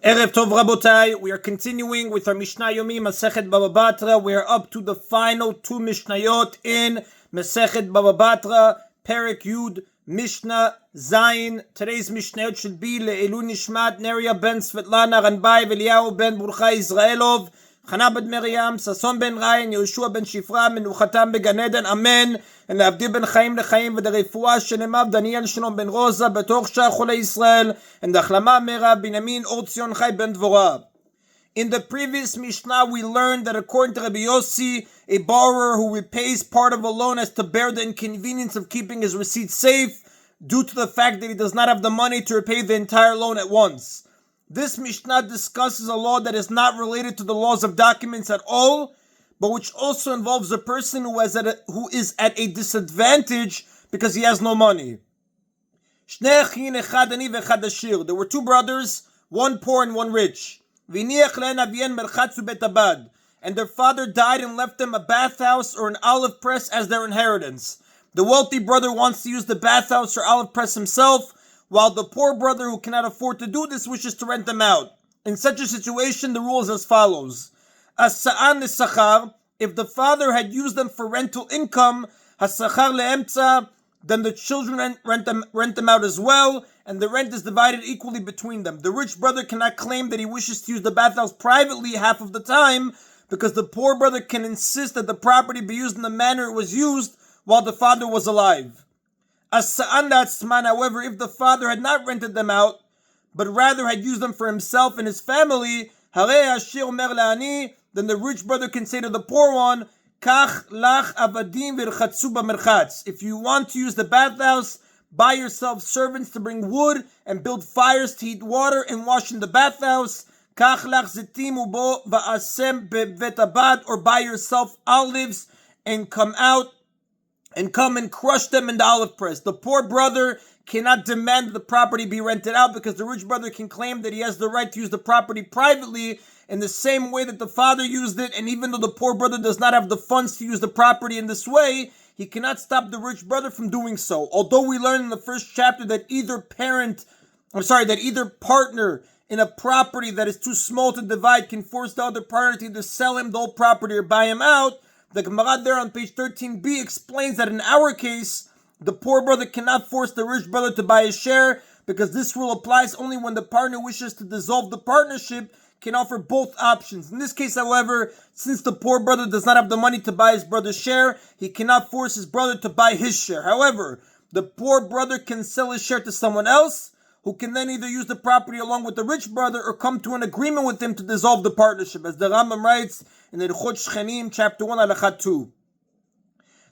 Erev Tov Rabotai, we are continuing with our Mishna Yomi, Masechet Bava Batra. We are up to the final two Mishnayot in Masechet Bava Batra, Perek Yud, Mishnah Zayin. Today's Mishnayot should be Le'elu Nishmat, Neria ben Svetlana, Ranbai, Veliyahu ben Burcha Israelov, Chana ben Miriam, Sason ben Ryan, Yehoshua ben Shifra, Menuchatam beGan Eden, Amen. And Avdi ben Chaim lechaim v'derefua shenemav Daniel Shalom ben Rosa betoch shar cholei Israel and Achlama Merav Binyamin Or Tzion Chai ben Dvorah. In the previous Mishnah, we learned that according to Rabbi Yossi, a borrower who repays part of a loan has to bear the inconvenience of keeping his receipt safe due to the fact that he does not have the money to repay the entire loan at once. This Mishnah discusses a law that is not related to the laws of documents at all, but which also involves a person who is at a disadvantage because he has no money. There were two brothers, one poor and one rich. And their father died and left them a bathhouse or an olive press as their inheritance. The wealthy brother wants to use the bathhouse or olive press himself, while the poor brother who cannot afford to do this wishes to rent them out. In such a situation, the rule is as follows. As-sa'an l'sachar, if the father had used them for rental income, has-sachar le'emtza, then the children rent them out as well, and the rent is divided equally between them. The rich brother cannot claim that he wishes to use the bathhouse privately half of the time, because the poor brother can insist that the property be used in the manner it was used while the father was alive. As-sa'an la'atzman, however, if the father had not rented them out, but rather had used them for himself and his family, harei ha'ashir omer la'ani, then the rich brother can say to the poor one, Kach lach avadim v'irchatzu b'merchatz. If you want to use the bathhouse, buy yourself servants to bring wood and build fires to heat water and wash in the bathhouse. Kach lach zitim ubo va'asem bevet abad, or buy yourself olives and come and crush them in the olive press. The poor brother cannot demand that the property be rented out because the rich brother can claim that he has the right to use the property privately in the same way that the father used it, and even though the poor brother does not have the funds to use the property in this way, he cannot stop the rich brother from doing so. Although we learn in the first chapter that either partner in a property that is too small to divide can force the other partner to either sell him the whole property or buy him out, the Gemara there on page 13b explains that in our case, the poor brother cannot force the rich brother to buy a share, because this rule applies only when the partner wishes to dissolve the partnership, can offer both options. In this case, however, since the poor brother does not have the money to buy his brother's share, he cannot force his brother to buy his share. However, the poor brother can sell his share to someone else, who can then either use the property along with the rich brother or come to an agreement with him to dissolve the partnership, as the Rambam writes in the Ilchot Shchenim, chapter 1, halakha 2.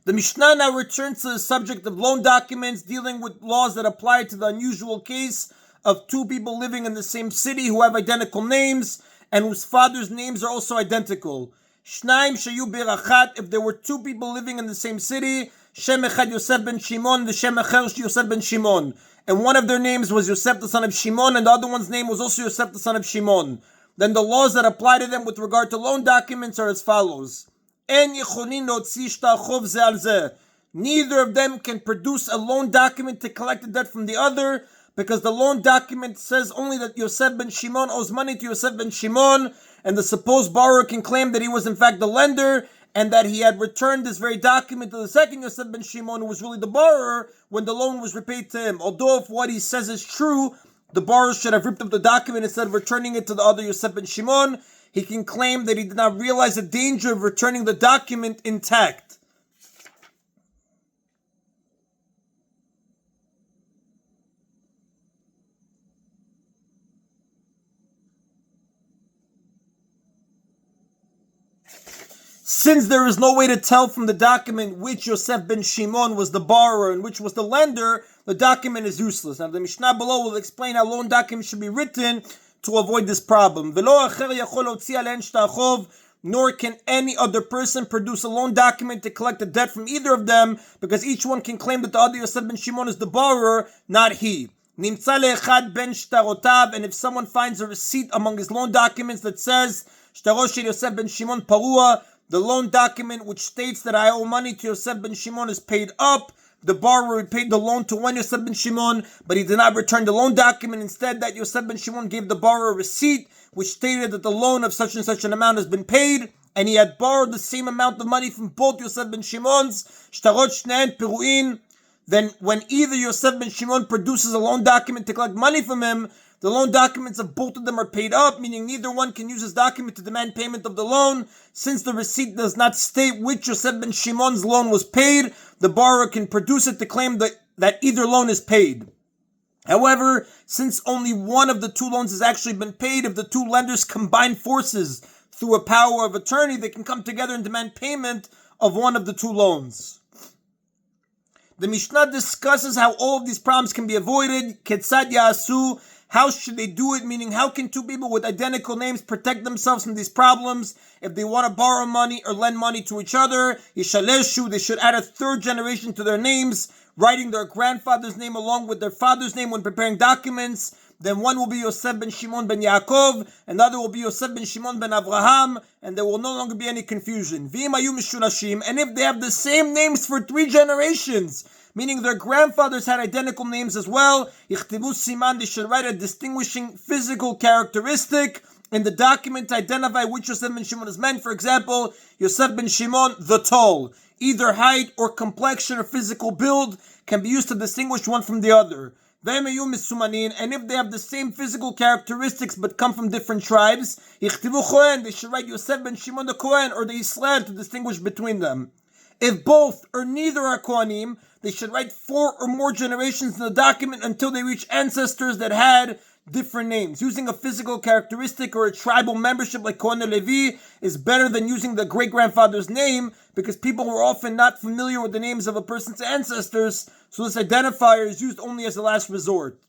The Mishnah now returns to the subject of loan documents, dealing with laws that apply to the unusual case of two people living in the same city who have identical names and whose fathers' names are also identical. Shnaim shayu birachat, if there were two people living in the same city, Shem echad Yosef ben Shimon, v'Shem acher Yosef ben Shimon, and one of their names was Yosef the son of Shimon, and the other one's name was also Yosef the son of Shimon, then the laws that apply to them with regard to loan documents are as follows. En yechonin lotzi shtar chov ze al ze. Neither of them can produce a loan document to collect the debt from the other, because the loan document says only that Yosef ben Shimon owes money to Yosef ben Shimon, and the supposed borrower can claim that he was in fact the lender, and that he had returned this very document to the second Yosef ben Shimon, who was really the borrower, when the loan was repaid to him. Although if what he says is true, the borrower should have ripped up the document instead of returning it to the other Yosef ben Shimon, he can claim that he did not realize the danger of returning the document intact. Since there is no way to tell from the document which Yosef ben Shimon was the borrower and which was the lender, the document is useless. Now the Mishnah below will explain how loan documents should be written to avoid this problem. Nor can any other person produce a loan document to collect the debt from either of them, because each one can claim that the other Yosef ben Shimon is the borrower, not he. And if someone finds a receipt among his loan documents that says Yosef ben Shimon parua, the loan document which states that I owe money to Yosef ben Shimon is paid up, the borrower repaid the loan to one Yosef ben Shimon, but he did not return the loan document. Instead, that Yosef ben Shimon gave the borrower a receipt which stated that the loan of such and such an amount has been paid, and he had borrowed the same amount of money from both Yosef ben Shimon's. Then when either Yosef ben Shimon produces a loan document to collect money from him, the loan documents of both of them are paid up, meaning neither one can use his document to demand payment of the loan. Since the receipt does not state which Yosef ben Shimon's loan was paid, the borrower can produce it to claim that either loan is paid. However, since only one of the two loans has actually been paid, if the two lenders combine forces through a power of attorney, they can come together and demand payment of one of the two loans. The Mishnah discusses how all of these problems can be avoided. Ketzad Yasu, how should they do it? Meaning, how can two people with identical names protect themselves from these problems? If they want to borrow money or lend money to each other, Yishaleshu, they should add a third generation to their names, writing their grandfather's name along with their father's name when preparing documents. Then one will be Yosef ben Shimon ben Yaakov, and the other will be Yosef ben Shimon ben Avraham, and there will no longer be any confusion. V'im hayu mishulashim, and if they have the same names for 3 generations, meaning their grandfathers had identical names as well, yichtivu siman, they should write a distinguishing physical characteristic in the document to identify which Yosef ben Shimon is meant. For example, Yosef ben Shimon, the tall. Either height or complexion or physical build can be used to distinguish one from the other. And if they have the same physical characteristics but come from different tribes, they should write Yosef ben Shimon the Kohen or the Yisrael to distinguish between them. If both or neither are Kohanim, they should write 4 or more generations in the document until they reach ancestors that had different names. Using a physical characteristic or a tribal membership like Kohen or Levi is better than using the great-grandfather's name, because people were often not familiar with the names of a person's ancestors, so this identifier is used only as a last resort.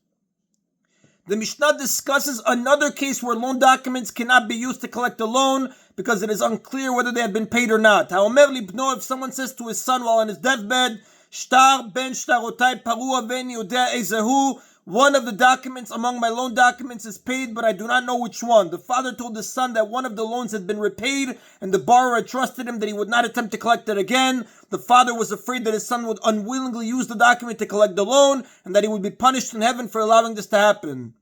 The Mishnah discusses another case where loan documents cannot be used to collect a loan because it is unclear whether they have been paid or not. If someone says to his son while on his deathbed, Shtar ben shtarotai parua ben yodea ezehu, one of the documents among my loan documents is paid, but I do not know which one. The father told his son that one of the loans had been repaid, and the borrower had trusted him that he would not attempt to collect it again. The father was afraid that his son would unwillingly use the document to collect the loan, and that he would be punished in heaven for allowing this to happen.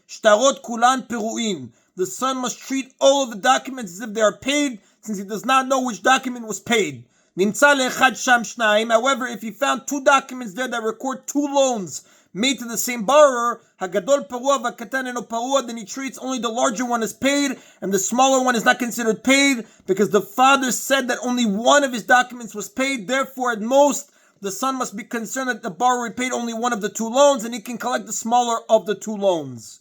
Shtarot kulan peruin. The son must treat all of the documents as if they are paid, since he does not know which document was paid. However, if he found 2 documents there that record 2 loans made to the same borrower, Hagadol Parua Vakatan Eno Parua, then he treats only the larger one as paid, and the smaller one is not considered paid, because the father said that only one of his documents was paid. Therefore, at most, the son must be concerned that the borrower paid only one of the 2 loans, and he can collect the smaller of the 2 loans.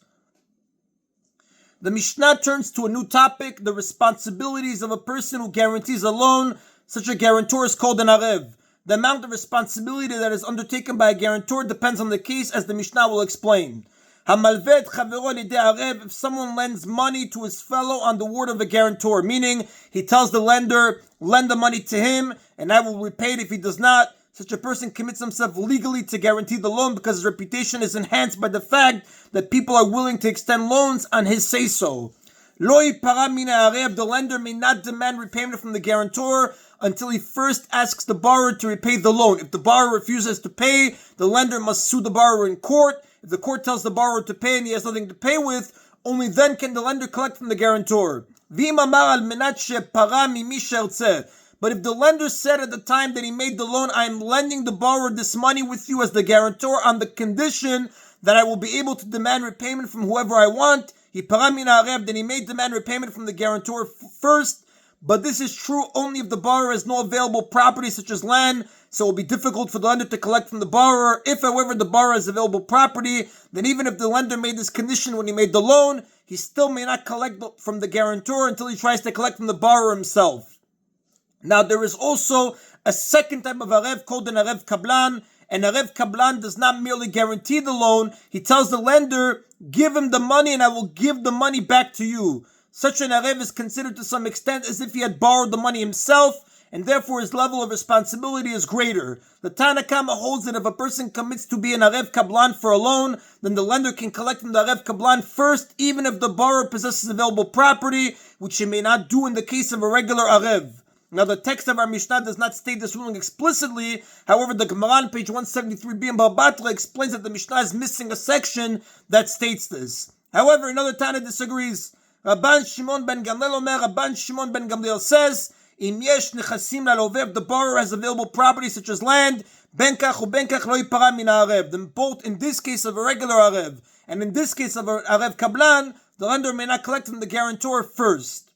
The Mishnah turns to a new topic, the responsibilities of a person who guarantees a loan. Such a guarantor is called an Alayev. The amount of responsibility that is undertaken by a guarantor depends on the case, as the Mishnah will explain. If someone lends money to his fellow on the word of a guarantor, meaning he tells the lender, lend the money to him, and I will repay it if he does not, such a person commits himself legally to guarantee the loan because his reputation is enhanced by the fact that people are willing to extend loans on his say-so. The lender may not demand repayment from the guarantor until he first asks the borrower to repay the loan. If the borrower refuses to pay, the lender must sue the borrower in court. If the court tells the borrower to pay and he has nothing to pay with, only then can the lender collect from the guarantor. But if the lender said at the time that he made the loan, I am lending the borrower this money with you as the guarantor on the condition that I will be able to demand repayment from whoever I want, then he may demand repayment from the guarantor first. But this is true only if the borrower has no available property such as land, so it will be difficult for the lender to collect from the borrower. If, however, the borrower has available property, then even if the lender made this condition when he made the loan, he still may not collect from the guarantor until he tries to collect from the borrower himself. Now, there is also a second type of Alayev called an Alayev Kablan. An Alayev Kablan does not merely guarantee the loan. He tells the lender, give him the money and I will give the money back to you. Such an Alayev is considered to some extent as if he had borrowed the money himself, and therefore his level of responsibility is greater. The Tana Kama holds that if a person commits to be an Alayev Kablan for a loan, then the lender can collect from the Alayev Kablan first, even if the borrower possesses available property, which he may not do in the case of a regular Alayev. Now, the text of our Mishnah does not state this ruling explicitly. However, the Gemara on page 173b in Batra explains that the Mishnah is missing a section that states this. However, another Tana disagrees. Rabban Shimon ben Gamliel Omer, Rabban Shimon ben Gamliel says, Im yesh nechasim lalover, if the borrower has available property such as land, benkach u benkach lo yipara min ha'arev. Then both in this case of a regular arev and in this case of a arev kablan, the lender may not collect from the guarantor first.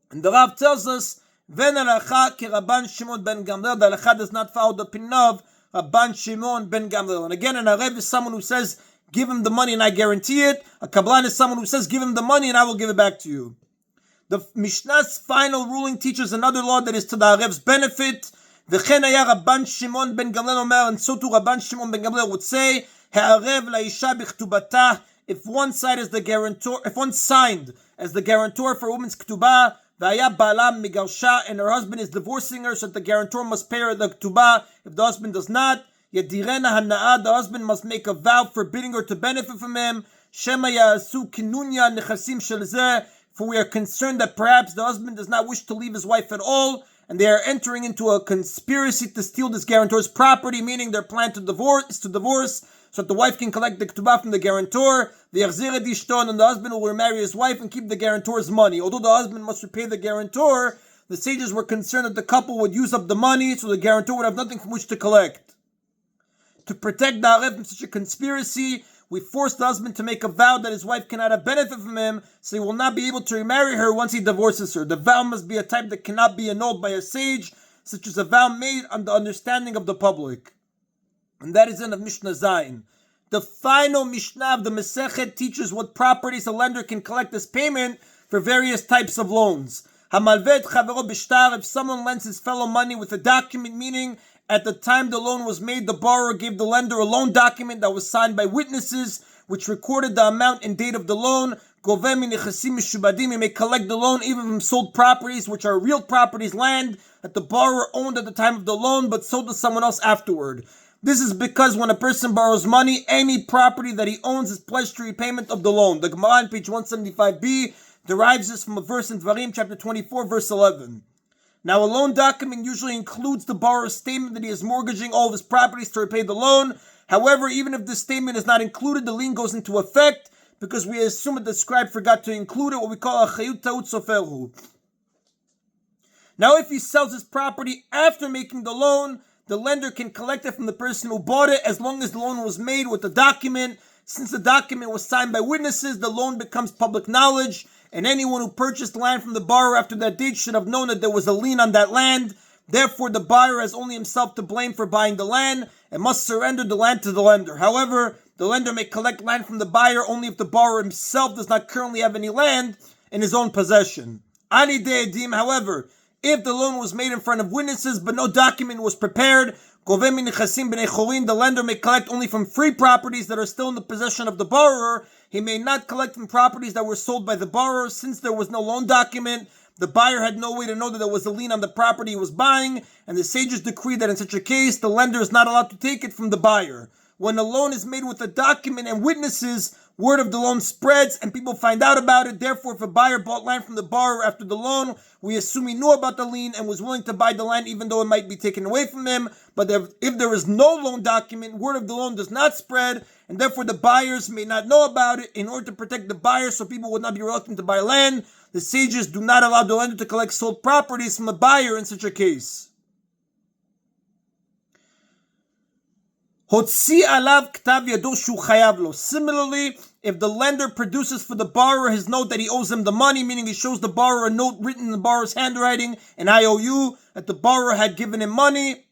And the Rav tells us, Ven halacha ki Rabban Shimon ben Gamliel, the halacha does not follow the opinion of Rabban Shimon ben Gamliel. And again, an arev is someone who says, give him the money and I guarantee it. A kablan is someone who says, give him the money and I will give it back to you. The Mishnah's final ruling teaches another law that is to the arev's benefit. V'chen haya Rabban Shimon ben Gamliel omer, and so too Rabban Shimon ben Gamliel would say, ha'arev la'isha b'chtubata, if one side is the guarantor, if one signed as the guarantor for a woman's ktubah, v'haya ba'ala migarsha, and her husband is divorcing her, so that the guarantor must pay her the ktubah. If the husband does not, yadirena hana'ah, the husband must make a vow forbidding her to benefit from him. Shema ya'asu kinunya nechasim shel zeh, for we are concerned that perhaps the husband does not wish to leave his wife at all, and they are entering into a conspiracy to steal this guarantor's property, meaning their plan to divorce, so that the wife can collect the ktubah from the guarantor. The yachzir et ishto, and the husband will remarry his wife and keep the guarantor's money. Although the husband must repay the guarantor, the sages were concerned that the couple would use up the money, so the guarantor would have nothing from which to collect. To protect the arev from such a conspiracy, we force the husband to make a vow that his wife cannot have benefit from him, so he will not be able to remarry her once he divorces her. The vow must be a type that cannot be annulled by a sage, such as a vow made on the understanding of the public. And that is in the Mishnah Zayin. The final Mishnah of the Masechet teaches what properties a lender can collect as payment for various types of loans. Hamalvet chavero b'shtar, if someone lends his fellow money with a document, meaning at the time the loan was made, the borrower gave the lender a loan document that was signed by witnesses, which recorded the amount and date of the loan. Goveh min nechasim mishubadim, he may collect the loan even from sold properties, which are real properties, land that the borrower owned at the time of the loan, but sold to someone else afterward. This is because when a person borrows money, any property that he owns is pledged to repayment of the loan. The Gemara on page 175b derives this from a verse in Dvarim, chapter 24, verse 11. Now, a loan document usually includes the borrower's statement that he is mortgaging all of his properties to repay the loan. However, even if this statement is not included, the lien goes into effect because we assume that the scribe forgot to include it, what we call a chayut ta'ut soferhu. Now, if he sells his property after making the loan, the lender can collect it from the person who bought it as long as the loan was made with the document. Since the document was signed by witnesses, the loan becomes public knowledge, and anyone who purchased land from the borrower after that date should have known that there was a lien on that land. Therefore, the buyer has only himself to blame for buying the land and must surrender the land to the lender. However, the lender may collect land from the buyer only if the borrower himself does not currently have any land in his own possession. Ani de'edim, however, if the loan was made in front of witnesses but no document was prepared, the lender may collect only from free properties that are still in the possession of the borrower. He may not collect from properties that were sold by the borrower. Since there was no loan document, the buyer had no way to know that there was a lien on the property he was buying, and the sages decreed that in such a case, the lender is not allowed to take it from the buyer. When a loan is made with a document and witnesses, word of the loan spreads and people find out about it. Therefore, if a buyer bought land from the borrower after the loan, we assume he knew about the lien and was willing to buy the land even though it might be taken away from him. But if there is no loan document, word of the loan does not spread, and therefore the buyers may not know about it. In order to protect the buyer so people would not be reluctant to buy land, the sages do not allow the lender to collect sold properties from a buyer in such a case. Hotzi alav ktav yado shu chayav lo. Similarly, if the lender produces for the borrower his note that he owes him the money, meaning he shows the borrower a note written in the borrower's handwriting, an IOU, that the borrower had given him money,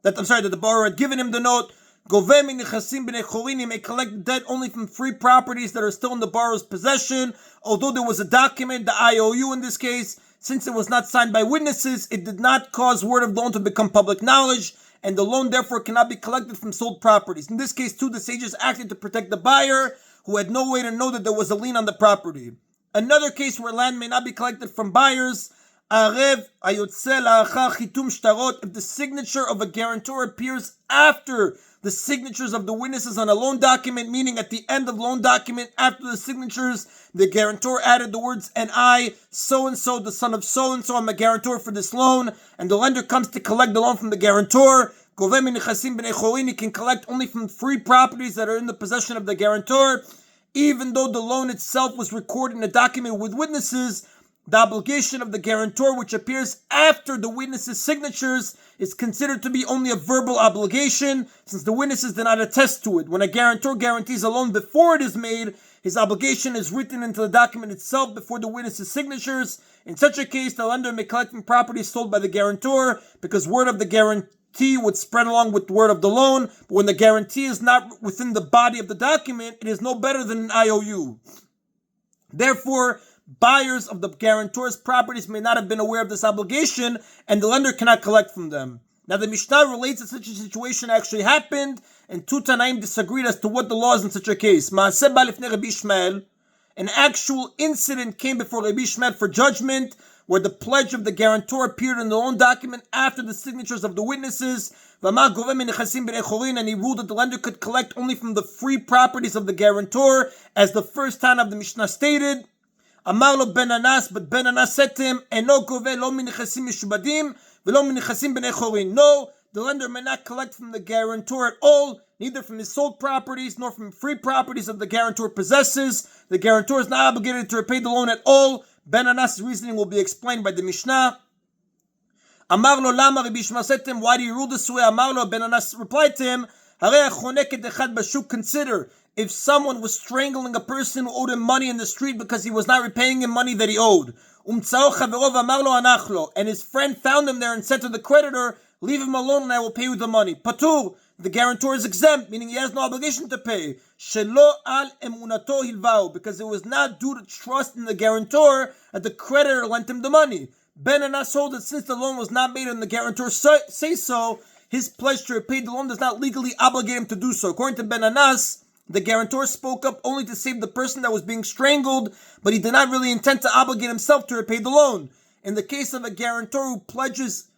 that the borrower had given him the note, goveh min nechasim b'nei chorin, he may collect the debt only from free properties that are still in the borrower's possession. Although there was a document, the IOU in this case, since it was not signed by witnesses, it did not cause word of loan to become public knowledge, and the loan therefore cannot be collected from sold properties. In this case too, the sages acted to protect the buyer, who had no way to know that there was a lien on the property. Another case where land may not be collected from buyers, Arev ayotze la'achar chitum shtarot, if the signature of a guarantor appears after the signatures of the witnesses on a loan document, meaning at the end of loan document, after the signatures, the guarantor added the words, and I, so-and-so, the son of so-and-so, I'm a guarantor for this loan, and the lender comes to collect the loan from the guarantor. He can collect only from free properties that are in the possession of the guarantor. Even though the loan itself was recorded in a document with witnesses, the obligation of the guarantor, which appears after the witnesses' signatures, is considered to be only a verbal obligation, since the witnesses did not attest to it. When a guarantor guarantees a loan before it is made, his obligation is written into the document itself before the witnesses' signatures. In such a case, the lender may collect from property sold by the guarantor, because word of the guarantee would spread along with the word of the loan. But when the guarantee is not within the body of the document, it is no better than an IOU. Therefore, buyers of the guarantor's properties may not have been aware of this obligation, and the lender cannot collect from them. Now, the Mishnah relates that such a situation actually happened, and two Tanaim disagreed as to what the law is in such a case. Ma'aseh ba lifnei Rabbi Ishmael, an actual incident came before Rabbi Ishmael for judgment, where the pledge of the guarantor appeared in the loan document after the signatures of the witnesses. And he ruled that the lender could collect only from the free properties of the guarantor, as the first Tana of the Mishnah stated. Amar lo Ben Anas, but Ben Anas said to him, "Eno goveh lo min nechasim mishubadim v'lo min nechasim bnei chorin." No, the lender may not collect from the guarantor at all, neither from his sold properties nor from free properties that the guarantor possesses. The guarantor is not obligated to repay the loan at all. Ben Anas' reasoning will be explained by the Mishnah. Amar lo lama, Rabbi Ishmael said to him, "Why do you rule this way?" Amar lo, Ben Anas replied to him, "Harei hachonek et echad bashuk." Consider, if someone was strangling a person who owed him money in the street because he was not repaying him money that he owed, and his friend found him there and said to the creditor, "Leave him alone and I will pay you the money." Patur, the guarantor is exempt, meaning he has no obligation to pay. Shelo al emunato hilvao, because it was not due to trust in the guarantor that the creditor lent him the money. Ben Anas holds that since the loan was not made and the guarantor say so, his pledge to repay the loan does not legally obligate him to do so. According to Ben Anas, the guarantor spoke up only to save the person that was being strangled, but he did not really intend to obligate himself to repay the loan. In the case of a guarantor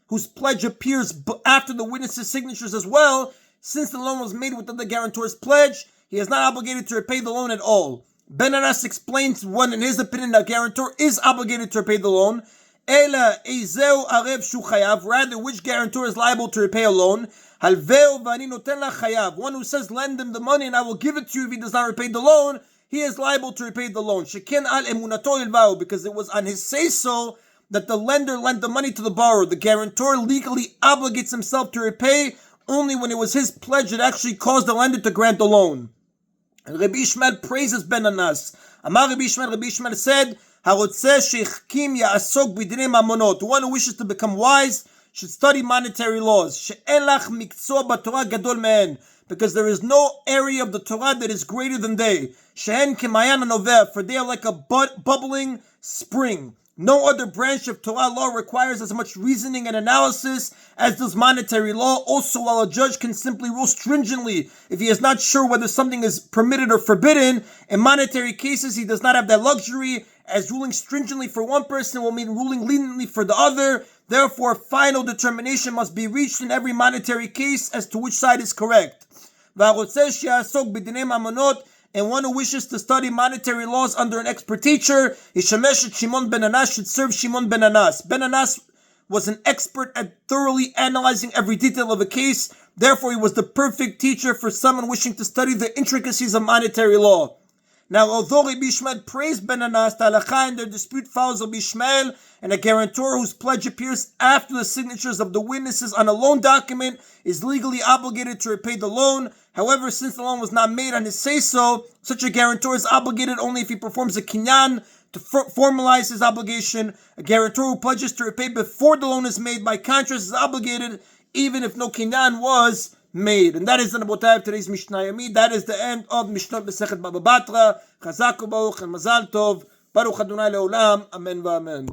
whose pledge appears after the witnesses' signatures as well, since the loan was made within the guarantor's pledge, he is not obligated to repay the loan at all. Ben Anas explains when, in his opinion, a guarantor is obligated to repay the loan. Ela eizeu arev shu chayav, rather, which guarantor is liable to repay a loan? Halveu v'ani noten la chayav, one who says, "Lend him the money and I will give it to you," if he does not repay the loan, he is liable to repay the loan. Sheken al emunato ilvao, because it was on his say-so that the lender lent the money to the borrower. The guarantor legally obligates himself to repay only when it was his pledge that actually caused the lender to grant the loan. And Rabbi Ishmael praises Ben Anas. Amar Rabbi Ishmael said, "Harotzeh sheichkim ya'asok b'dinei mamonot." The one who wishes to become wise should study monetary laws. She'en lach miktzor b'Torah gadol mehen, because there is no area of the Torah that is greater than they. She'en kemayan hanoveh, for they are like a bubbling spring. No other branch of Torah law requires as much reasoning and analysis as does monetary law. Also, while a judge can simply rule stringently if he is not sure whether something is permitted or forbidden, in monetary cases he does not have that luxury, as ruling stringently for one person will mean ruling leniently for the other. Therefore, final determination must be reached in every monetary case as to which side is correct. And one who wishes to study monetary laws under an expert teacher, Shimon ben Anas should serve Shimon ben Anas. Ben Anas was an expert at thoroughly analyzing every detail of a case. Therefore, he was the perfect teacher for someone wishing to study the intricacies of monetary law. Now, although Rabbi Ishmael praised Ben Anas, the halakha in their dispute follows Rabbi Ishmael, and a guarantor whose pledge appears after the signatures of the witnesses on a loan document is legally obligated to repay the loan. However, since the loan was not made on his say-so, such a guarantor is obligated only if he performs a kinyan to formalize his obligation. A guarantor who pledges to repay before the loan is made, by contrast, is obligated even if no kinyan was made. And that is the Rabotai of today's Mishna Yomi. That is the end of Mishnah Masechet Bava Batra. Chazak u'baruch and Mazal Tov. Baruch Adonai Leolam. Amen v'amen.